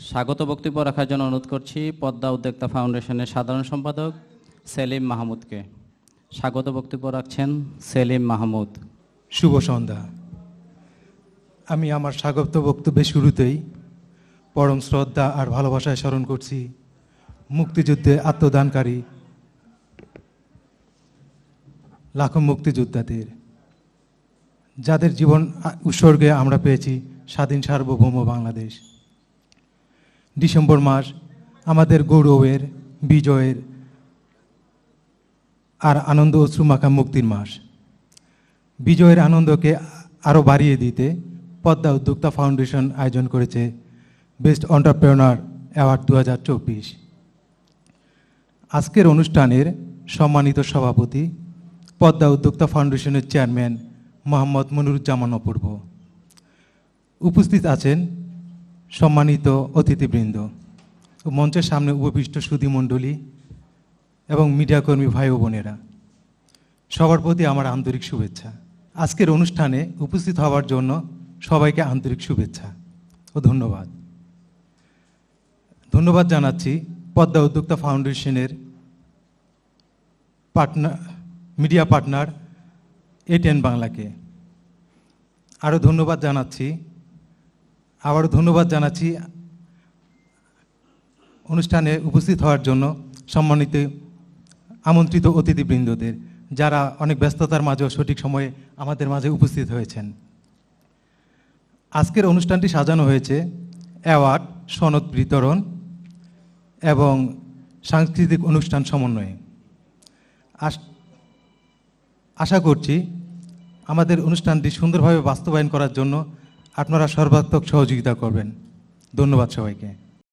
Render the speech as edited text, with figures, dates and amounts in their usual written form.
স্বাগত বক্তব্য রাখার জন্য অনুরোধ করছি পদ্মা উদ্যোক্তা ফাউন্ডেশনের সাধারণ সম্পাদক সেলিম মাহমুদকে। স্বাগত বক্তব্য রাখছেন সেলিম মাহমুদ। শুভ সন্ধ্যা। আমি আমার স্বাগত বক্তব্যের শুরুতেই পরম শ্রদ্ধা আর ভালোবাসায় স্মরণ করছি মুক্তিযুদ্ধে আত্মদানকারী লাখো মুক্তিযোদ্ধাদের, যাদের জীবন উৎসর্গে আমরা পেয়েছি স্বাধীন সার্বভৌম বাংলাদেশ। ডিসেম্বর মাস আমাদের গৌরবের, বিজয়ের আর আনন্দ অশ্রুমাখা মুক্তির মাস। বিজয়ের আনন্দকে আরও বাড়িয়ে দিতে পদ্মা উদ্যোক্তা ফাউন্ডেশন আয়োজন করেছে বেস্ট এন্টারপ্রেনার অ্যাওয়ার্ড 2024। আজকের অনুষ্ঠানের সম্মানিত সভাপতি পদ্মা উদ্যোক্তা ফাউন্ডেশনের চেয়ারম্যান মোহাম্মদ মনিরুজ্জামান অপূর্ব। উপস্থিত আছেন সম্মানিত অতিথিবৃন্দ ও মঞ্চের সামনে উপবিষ্ট সুধীমণ্ডলী এবং মিডিয়াকর্মী ভাই ও বোনেরা, সবার প্রতি আমার আন্তরিক শুভেচ্ছা। আজকের অনুষ্ঠানে উপস্থিত হওয়ার জন্য সবাইকে আন্তরিক শুভেচ্ছা ও ধন্যবাদ। ধন্যবাদ জানাচ্ছি পদ্মা উদ্যোক্তা ফাউন্ডেশনের মিডিয়া পার্টনার A10 বাংলাকে। আবারও ধন্যবাদ জানাচ্ছি অনুষ্ঠানে উপস্থিত হওয়ার জন্য সম্মানিত আমন্ত্রিত অতিথিবৃন্দদের, যারা অনেক ব্যস্ততার মাঝেও সঠিক সময়ে আমাদের মাঝে উপস্থিত হয়েছেন। আজকের অনুষ্ঠানটি সাজানো হয়েছে অ্যাওয়ার্ড, সনদ বিতরণ এবং সাংস্কৃতিক অনুষ্ঠান সমন্বয়ে। আশা করছি আমাদের অনুষ্ঠানটি সুন্দরভাবে বাস্তবায়ন করার জন্য আপনারা সর্বাত্মক সহযোগিতা করবেন। ধন্যবাদ সবাইকে।